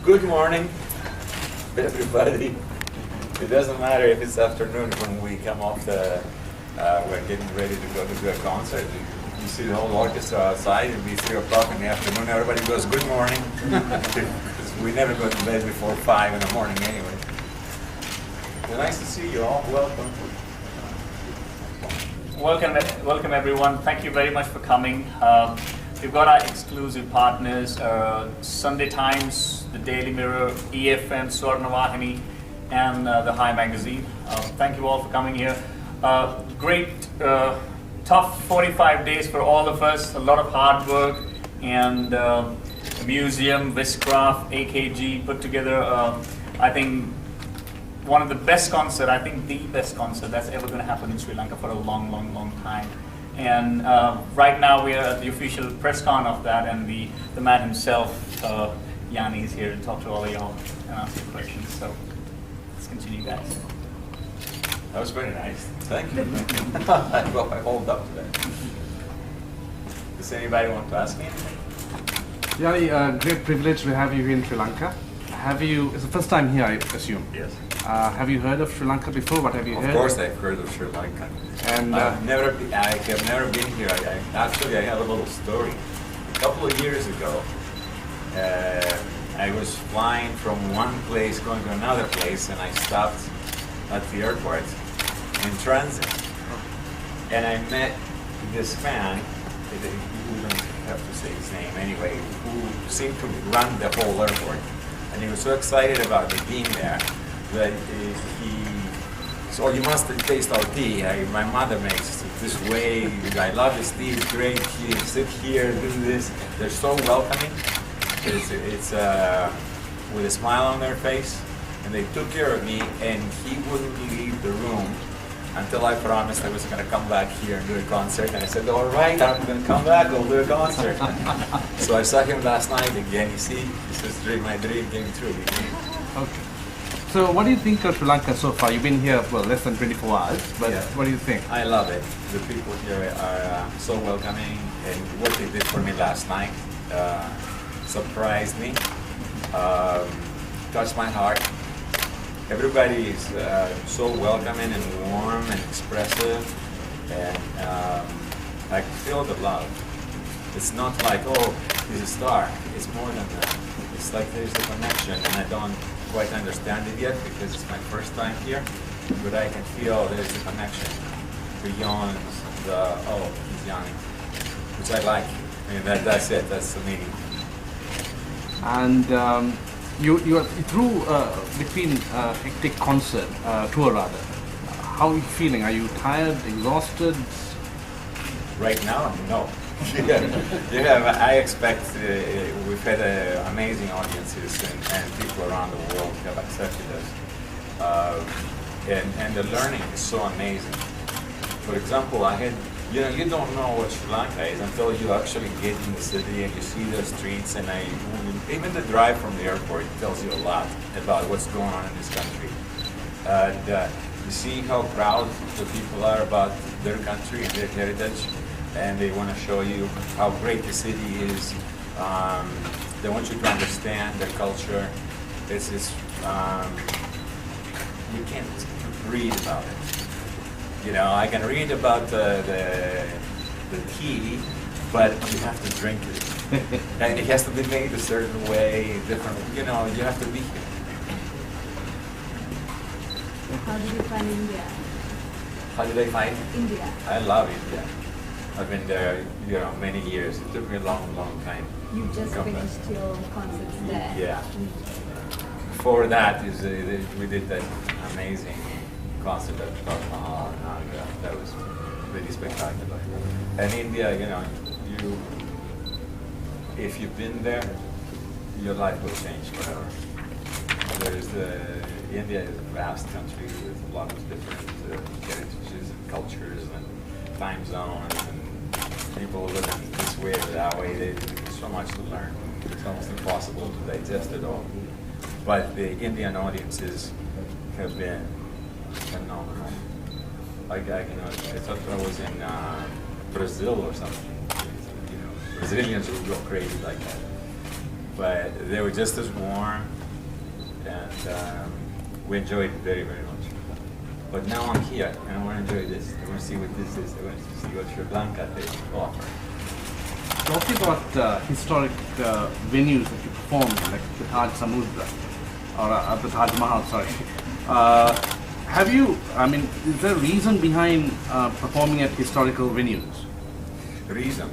Good morning, everybody. It doesn't matter if it's afternoon when we come off we're getting ready to go to a concert. You see the whole orchestra outside, it'll be 3 o'clock in the afternoon, everybody goes, good morning. Because we never go to bed before 5 in the morning anyway. Well, nice to see you all. Welcome. Welcome everyone. Thank you very much for coming. We've got our exclusive partners, Sunday Times, the Daily Mirror, EFM, Swarnavahini, and the High Magazine. Thank you all for coming here. Great, tough 45 days for all of us, a lot of hard work, and museum, Viscraft, AKG put together, I think, one of the best concert, I think the best concert that's ever going to happen in Sri Lanka for a long, long, long time. And right now we are at the official press con of that, and the man himself, Yanni, is here to talk to all of y'all and answer questions. So let's continue, guys. That was very nice. Thank you. I hope I hold up to that. Does anybody want to ask me anything? Yanni, great privilege to have you here in Sri Lanka. It's the first time here, I assume. Yes. Have you heard of Sri Lanka before? What have you heard? Of course I've heard of Sri Lanka. And I have never been here. Actually, I have a little story. A couple of years ago, I was flying from one place going to another place, and I stopped at the airport in transit. And I met this man, we don't have to say his name anyway, who seemed to run the whole airport. And he was so excited about me being there that he so you must taste our tea. My mother makes it this way. I love this tea. It's great. Sit here, do this. They're so welcoming. It's with a smile on their face, and they took care of me. And he wouldn't leave the room until I promised I was going to come back here and do a concert. And I said, all right, I'm going to come back. I'll do a concert. So I saw him last night again. You see, this is my dream came true. Okay. So what do you think of Sri Lanka so far? You've been here for less than 24 hours, but yeah. What do you think? I love it. The people here are so welcoming, and what they did for me last night surprised me, touched my heart. Everybody is so welcoming and warm and expressive, and I feel the love. It's not like, oh, he's a star. It's more than that. It's like there's a connection, and I don't quite understand it yet because it's my first time here, but I can feel there's a connection beyond the, oh, he's Yanni, which I like. I mean, that's it, that's the meaning. And you are through between hectic concert, tour rather. How are you feeling? Are you tired, exhausted? Right now, no. I expect we've had amazing audiences and people around the world have accepted us. And the learning is so amazing. For example, you don't know what Sri Lanka is until you actually get in the city and you see the streets, and even the drive from the airport tells you a lot about what's going on in this country. And you see how proud the people are about their country and their heritage, and they want to show you how great the city is. They want you to understand their culture. This is, you can't read about it. You know, I can read about the tea, but you have to drink it. And it has to be made a certain way, different, you have to be here. How did you find India? How did I find India. I love India. I've been there, many years. It took me a long, long time. You just to come finished back. your concerts there. Yeah. Before that, we did that amazing concert at Taj Mahal in Agra. That was really spectacular. And India, if you've been there, your life will change forever. India is a vast country with a lot of different heritages and cultures and time zones, and people living this way or that way. There's so much to learn. It's almost impossible to digest it all. But the Indian audiences have been phenomenal. I thought I was in Brazil or something. Brazilians will go crazy like that. but they were just as warm, and we enjoyed it very, very much. But now I'm here, and I want to enjoy this. I want to see what this is. I want to see what Sri Lanka has to offer. Talking about historic venues that you performed, like the Taj Samudra, or the Taj Mahal, sorry. Have you, I mean, is there a reason behind performing at historical venues? Reason.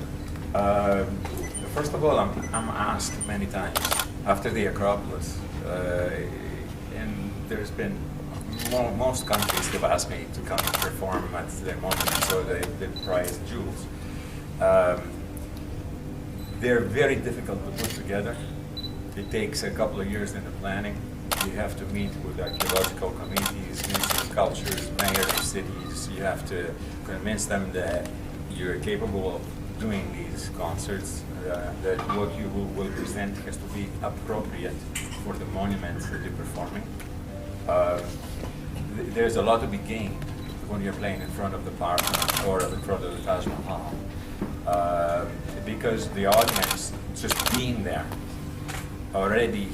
First of all, I'm asked many times after the Acropolis, and there's been most countries have asked me to come perform at their monuments or the prized jewels. They're very difficult to put together. It takes a couple of years in the planning. You have to meet with archaeological committees, ministry of cultures, mayors of cities. You have to convince them that you're capable of doing these concerts, that what you will present has to be appropriate for the monuments that you're performing. There's a lot to be gained when you're playing in front of the Parthenon or in front of the Taj Mahal, because the audience just being there already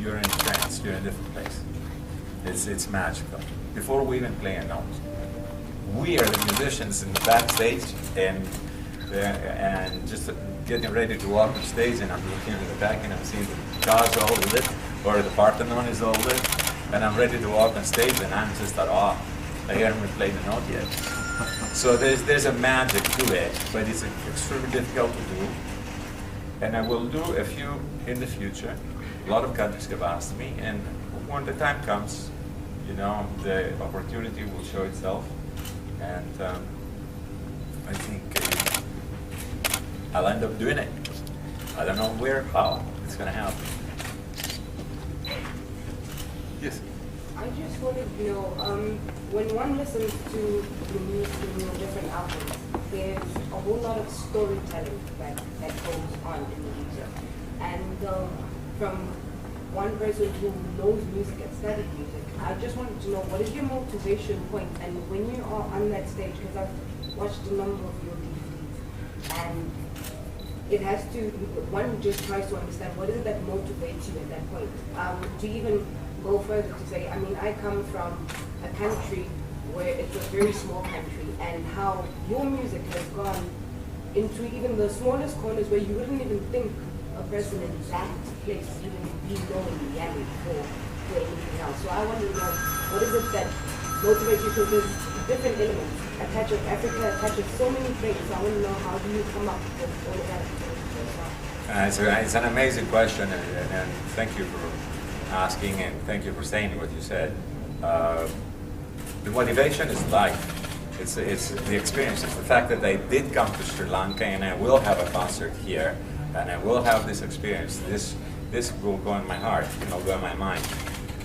you're in a trance, you're in a different place. It's magical. Before we even play a note, we are the musicians in the backstage, and just getting ready to walk on stage, and I'm looking in the back and I'm seeing the Taj all lit, or the Parthenon is all lit, and I'm ready to walk on stage, and I'm just at awe. I haven't even played the note yet. So there's a magic to it, but it's extremely difficult to do. And I will do a few in the future. A lot of countries have asked me, and when the time comes, you know, the opportunity will show itself. And I think I'll end up doing it. I don't know where, how it's going to happen. Yes? I just wanted to know, when one listens to the music, different albums, there's a whole lot of storytelling that goes on in the music. And from one person who knows music and studied music, I just wanted to know, what is your motivation point? And when you are on that stage, because I've watched a number of your DVDs, and it has to, one just tries to understand what is it that motivates you at that point. To even go further to say, I mean, I come from a country where it's a very small country, and how your music has gone into even the smallest corners where you wouldn't even think a person in that place even be knowing yanni for anything else. So I want to know, what is it that motivates you? Because there's different elements, a touch of Africa, a touch of so many things. So I want to know, how do you come up with all of that? It's an amazing question, and thank you for asking, and thank you for saying what you said. The motivation is life. It's the experience. It's the fact that I did come to Sri Lanka, and I will have a concert here, and I will have this experience. This will go in my heart, and will go in my mind,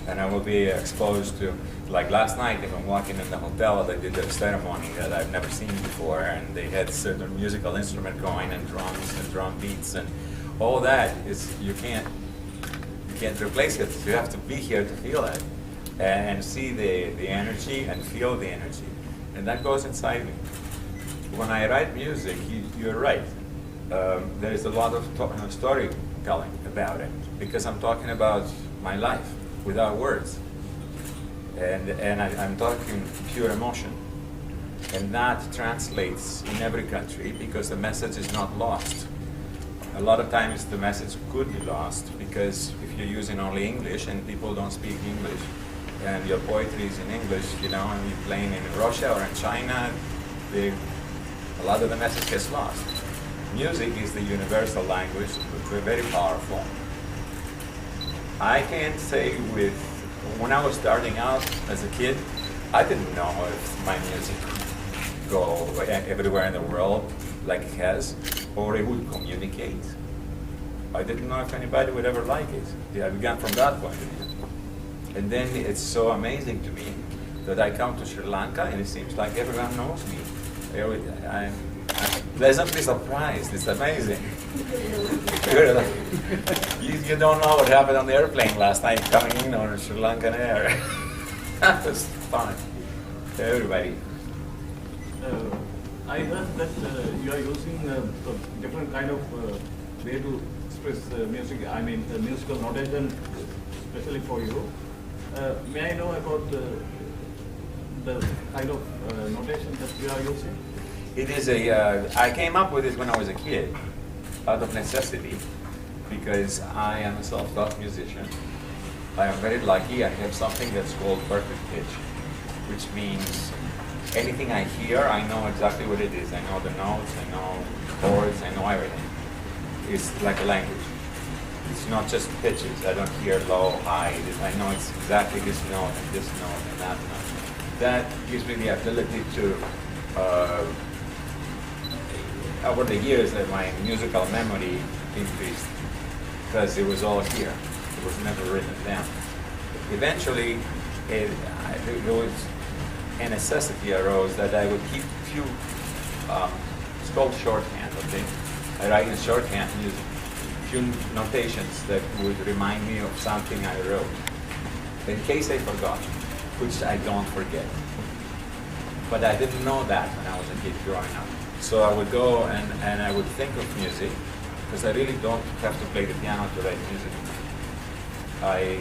and I will be exposed to. Like last night, if I'm walking in the hotel, they did a ceremony that I've never seen before, and they had certain musical instrument going, and drums and drum beats, and all that is you can't replace it. You have to be here to feel it, and see the energy and feel the energy, and that goes inside me. When I write music, you're right. There is a lot of storytelling about it, because I'm talking about my life without words. And I'm talking pure emotion. And that translates in every country because the message is not lost. A lot of times the message could be lost because if you're using only English and people don't speak English, and your poetry is in English, you know, and you're playing in Russia or in China, a lot of the message gets lost. Music is the universal language, which is very powerful. I can't say when I was starting out as a kid, I didn't know if my music would go everywhere in the world like it has, or it would communicate. I didn't know if anybody would ever like it. I began from that point of view. And then it's so amazing to me that I come to Sri Lanka and it seems like everyone knows me. I'm pleasantly surprised. It's amazing. You don't know what happened on the airplane last night coming in on Sri Lankan Air. That was fun. Everybody. I heard that you are using a different kind of way to express music, I mean the musical notation, especially for you. May I know about the kind of notation that you are using? It is I came up with it when I was a kid, out of necessity, because I am a self-taught musician. I am very lucky. I have something that's called perfect pitch, which means anything I hear, I know exactly what it is. I know the notes, I know chords, I know everything. It's like a language. It's not just pitches. I don't hear low, high. I know it's exactly this note and this note and that note. That gives me the ability to, over the years, that my musical memory increased because it was all here. It was never written down. Eventually, there was a necessity arose that I would keep few, it's called shorthand, okay? I write in shorthand, use few notations that would remind me of something I wrote. In case I forgot, which I don't forget. But I didn't know that when I was a kid growing up. So I would go and I would think of music, because I really don't have to play the piano to write music. I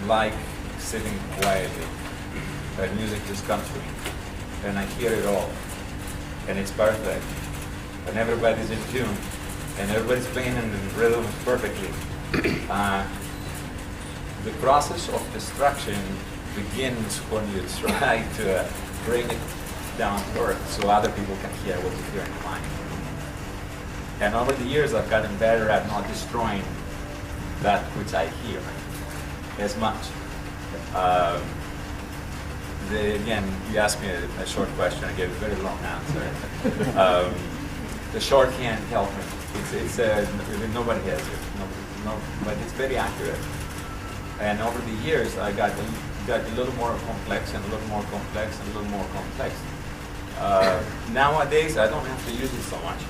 like sitting quietly. But music just comes to me, and I hear it all, and it's perfect, and everybody's in tune, and everybody's playing in the rhythm perfectly. The process of destruction begins when you try to bring it down to earth so other people can hear what you hear in your mind. And over the years, I've gotten better at not destroying that which I hear as much. Again, you asked me a short question. I gave a very long answer. The shorthand helped me. Nobody has it, but it's very accurate. And over the years, I got a little more complex and a little more complex and a little more complex. Nowadays, I don't have to use it so much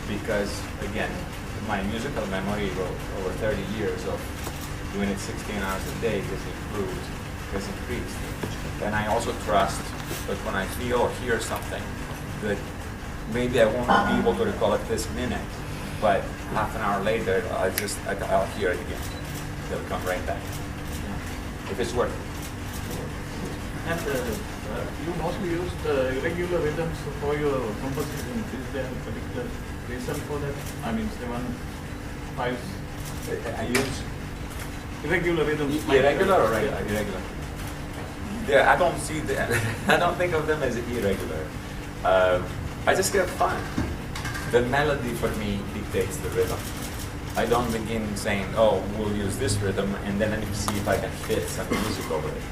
because, again, my musical memory over 30 years of doing it 16 hours a day has improved, has increased. And I also trust that when I feel or hear something, that maybe I won't be able to recall it this minute, but half an hour later, I'll hear it again. It'll come right back, if it's worth it. And you mostly use irregular rhythms for your composition. Is there a particular reason for that? I mean, 7, 5. I use Irregular rhythms. irregular or regular? Irregular. Yeah, I don't see that. I don't think of them as irregular. I just get fun. The melody for me dictates the rhythm. I don't begin saying, oh, we'll use this rhythm, and then I need to see if I can fit some music over it.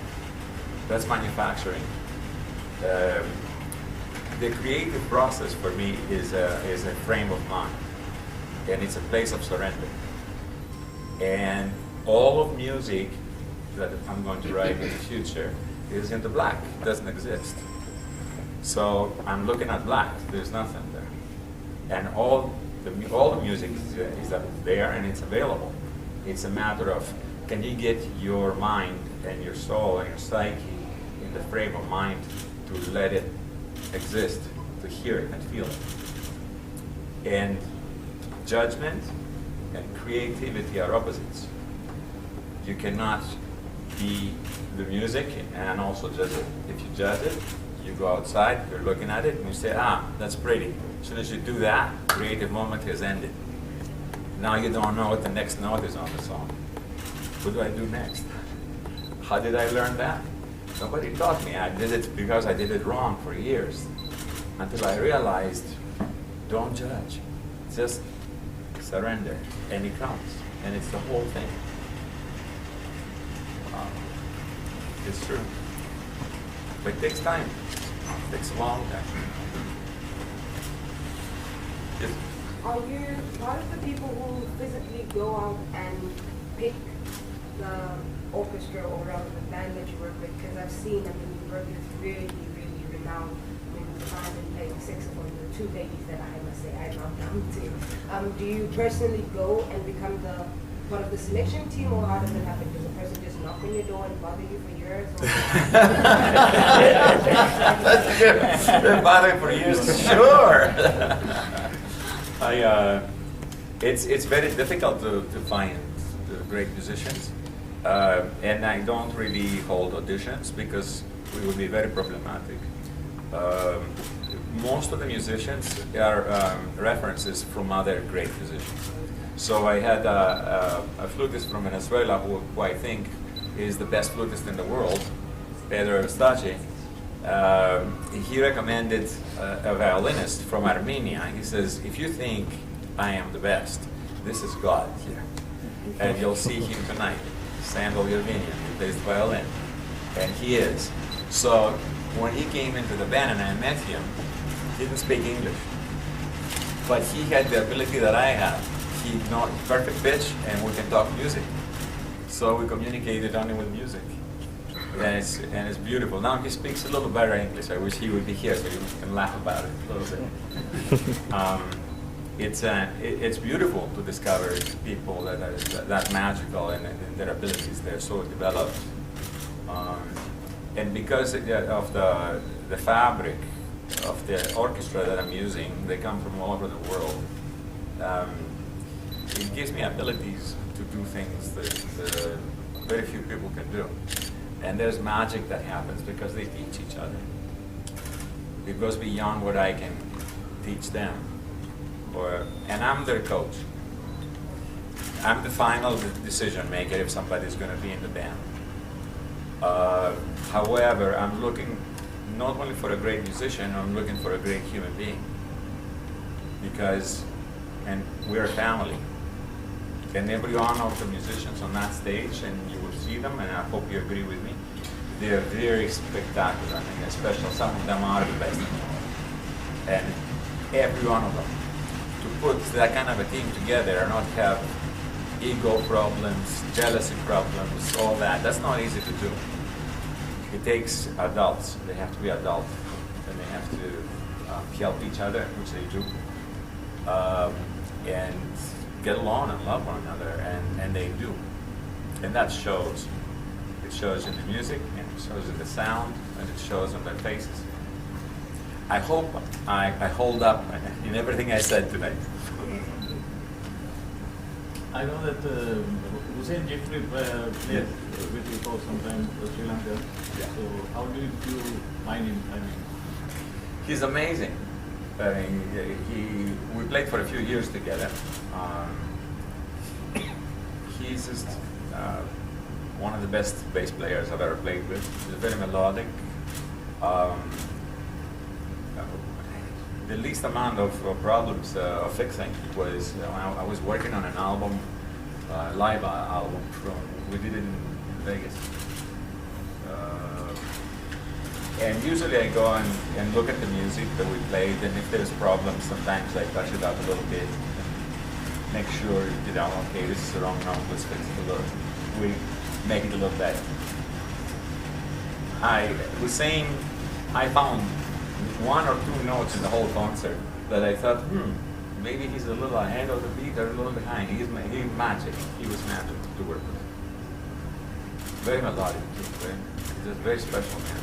That's manufacturing. The creative process for me is a frame of mind, and it's a place of surrender. And all of music that I'm going to write in the future is in the black. It doesn't exist. So I'm looking at black. There's nothing there, and all the music is up there and it's available. It's a matter of, can you get your mind and your soul and your psyche in the frame of mind to let it exist, to hear it and feel it. And judgment and creativity are opposites. You cannot be the music and also judge it. If you judge it, you go outside, you're looking at it, and you say, that's pretty. As soon as you do that, creative moment has ended. Now you don't know what the next note is on the song. What do I do next? How did I learn that? Nobody taught me. I did it because I did it wrong for years. Until I realized, don't judge. Just surrender. And it comes. And it's the whole thing. It's true. But it takes time. It takes a long time. Yes. Are you part of the people who physically go out and pick the orchestra or rather the band that you work with? Because I've seen, you work with really, really renowned Simon playing saxophone, the two ladies that I must say I love them to. Do you personally go and become the part of the selection team, or how does it happen? Does a person just knock on your door and bother you for years? Been bothering for years, sure. It's very difficult to find great musicians, and I don't really hold auditions because it would be very problematic. Most of the musicians are references from other great musicians. So I had a flutist from Venezuela who I think is the best flutist in the world, Pedro Eustache. He recommended a violinist from Armenia. He says, if you think I am the best, this is God here. And you'll see him tonight, Sandal Yervinian, he plays the violin. And he is. So when he came into the band and I met him, he didn't speak English. But he had the ability that I have. He knows perfect pitch and we can talk music. So we communicated only with music. And it's beautiful. Now he speaks a little better English. I wish he would be here so you can laugh about it a little bit. It's beautiful to discover people that are that magical and their abilities. They're so developed. And because of the fabric of the orchestra that I'm using, they come from all over the world. It gives me abilities to do things that very few people can do. And there's magic that happens because they teach each other. It goes beyond what I can teach them. And I'm their coach. I'm the final decision maker if somebody's going to be in the band. However, I'm looking not only for a great musician, I'm looking for a great human being. And we're a family. And every one of the musicians on that stage, and you will see them, and I hope you agree with me, they're very spectacular. I mean, especially some of them are the best. And every one of them. To put that kind of a team together and not have ego problems, jealousy problems, all that, that's not easy to do. It takes adults. They have to be adults. And they have to help each other, which they do. And get along and love one another, and they do. And that shows. It shows in the music, and it shows in the sound, and it shows on their faces. I hope I hold up in everything I said tonight. I know that Hussein Jeffrey played with you for some time in Sri Lanka. Yeah. So how did you find him? I mean, He's amazing. I mean, we played for a few years together. He's just one of the best bass players I've ever played with. He's very melodic. The least amount of problems of fixing was, I was working on an album, live album we did it in Vegas. And usually I go and look at the music that we played, and if there's problems, sometimes I touch it up a little bit and make sure, okay, this is the wrong note, let's fix it a little. We make it a little better. I was saying, I found one or two notes in the whole concert that I thought, maybe he's a little ahead of the beat or a little behind. He's magic. He was magic to work with. Very melodic, he's a very special man.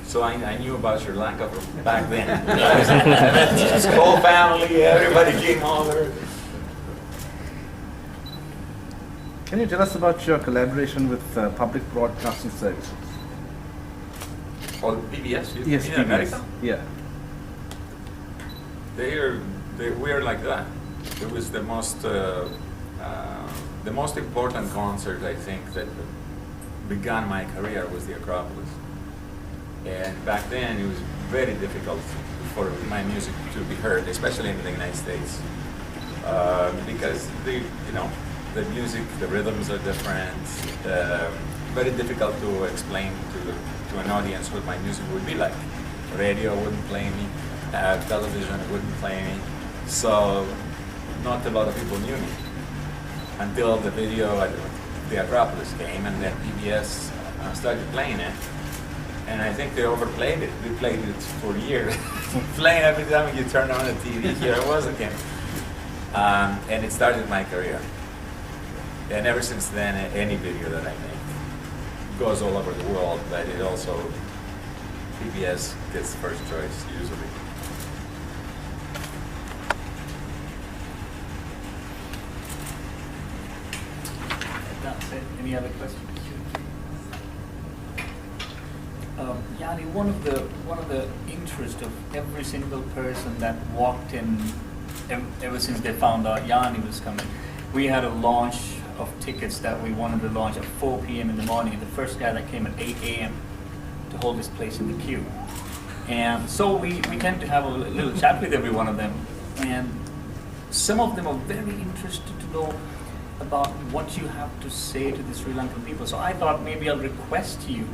So I knew about Sri Lanka from back then. His whole family, everybody came over. Can you tell us about your collaboration with public broadcasting services? Oh, PBS? Yes, in PBS. America? Yeah. We're like that. It was the most important concert, I think, that began my career was the Acropolis. And back then, it was very difficult for my music to be heard, especially in the United States, because the music, the rhythms are different. Very difficult to explain to an audience what my music would be like. Radio wouldn't play me, television wouldn't play me, so not a lot of people knew me until the video at the Acropolis came, and then PBS started playing it. And I think they overplayed it. We played it for years. Playing every time you turn on the TV, here I was again. And it started my career. And ever since then, any video that I make goes all over the world, but it also, PBS gets first choice usually. Any other questions? Yanni, one of the interests of every single person that walked in, ever since they found out Yanni was coming, we had a launch of tickets that we wanted to launch at 4 p.m. in the morning. The first guy that came at 8 a.m. to hold his place in the queue. And so we tend to have a little chat with every one of them. And some of them are very interested to know about what you have to say to the Sri Lankan people. So I thought maybe I'll request you,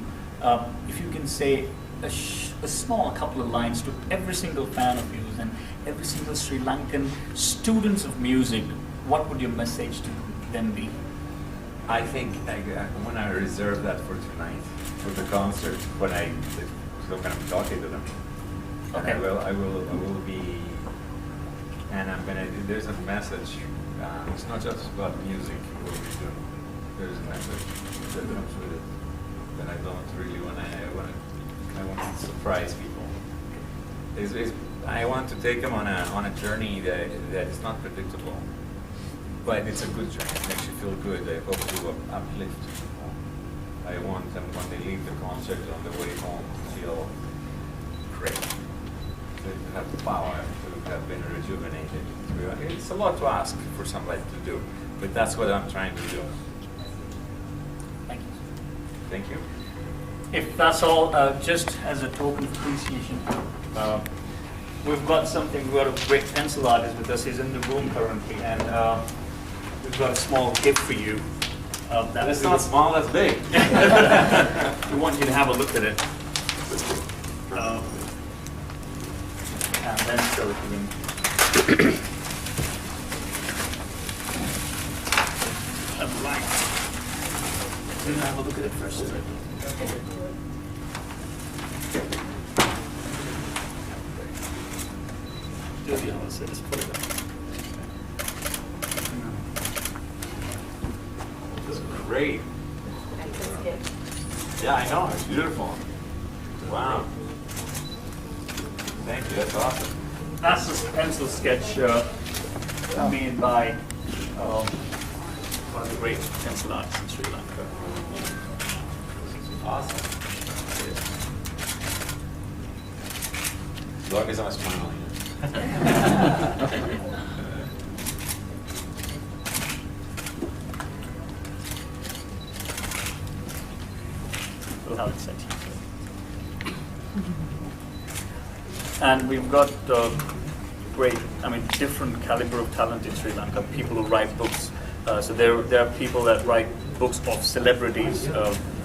if you can say a small couple of lines to every single fan of yours and every single Sri Lankan students of music, what would your message to them be? I think I want to reserve that for tonight, for the concert, when I'm talking to them. Okay. And I will be, and I'm gonna. There's a message. It's not just about music. What we do. There's a message that comes with it that I don't really want to. I want to surprise people. I want to take them on a journey that is not predictable. But it's a good journey. It makes you feel good. I hope to uplift people. I want them, when they leave the concert on the way home, to feel great. To have the power, to have been rejuvenated. It's a lot to ask for somebody to do, but that's what I'm trying to do. Thank you. Thank you. If that's all, just as a token of appreciation, we've got something. We've got a great pencil artist with us. He's in the room currently, and we've got a small gift for you. That's not small, that's big. We want you to have a look at it. And then show it to him. A blank. So you have a look at it first. Do the opposite. Just put it up. This is great. Yeah, I know. It's beautiful. Wow. Thank you. That's awesome. That's a pencil sketch made by one of the great pencil artists in Sri Lanka. Awesome. As long as I'm smiling. We'll have it sent to you. And we've got different caliber of talent in Sri Lanka. People who write books. So there are people that write books of celebrities,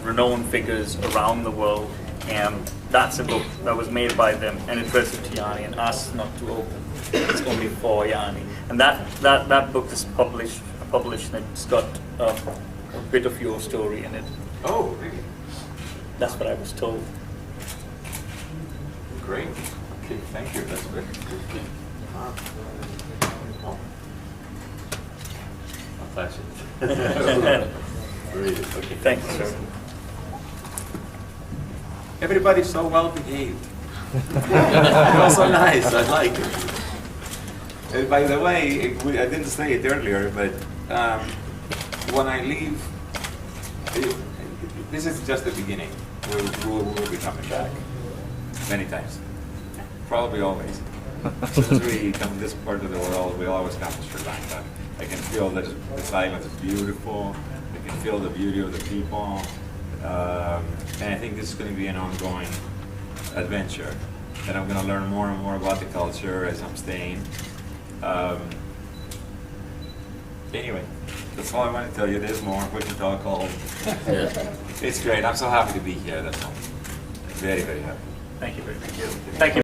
renowned figures around the world, and that's a book that was made by them and addressed to Yanni and asked not to open. It's only for Yanni. And that book is published, and it's got a bit of your story in it. Oh, really? That's what I was told. Great. Okay, thank you. That's very good. Wow. Oh. I'll touch it. Great. Okay. Thank you, sir. Everybody's so well behaved. You're so nice. I like it. By the way, I didn't say it earlier, but when I leave, this is just the beginning. We'll be coming back many times. Probably always. Since we come to this part of the world, we always come to Sri Lanka. I can feel that this island is beautiful. I can feel the beauty of the people. And I think this is going to be an ongoing adventure. And I'm going to learn more and more about the culture as I'm staying. Anyway, that's all I want to tell you. There's more. We can talk all. It's great. I'm so happy to be here. That's all. Very, very happy. Thank you very much. Thank you.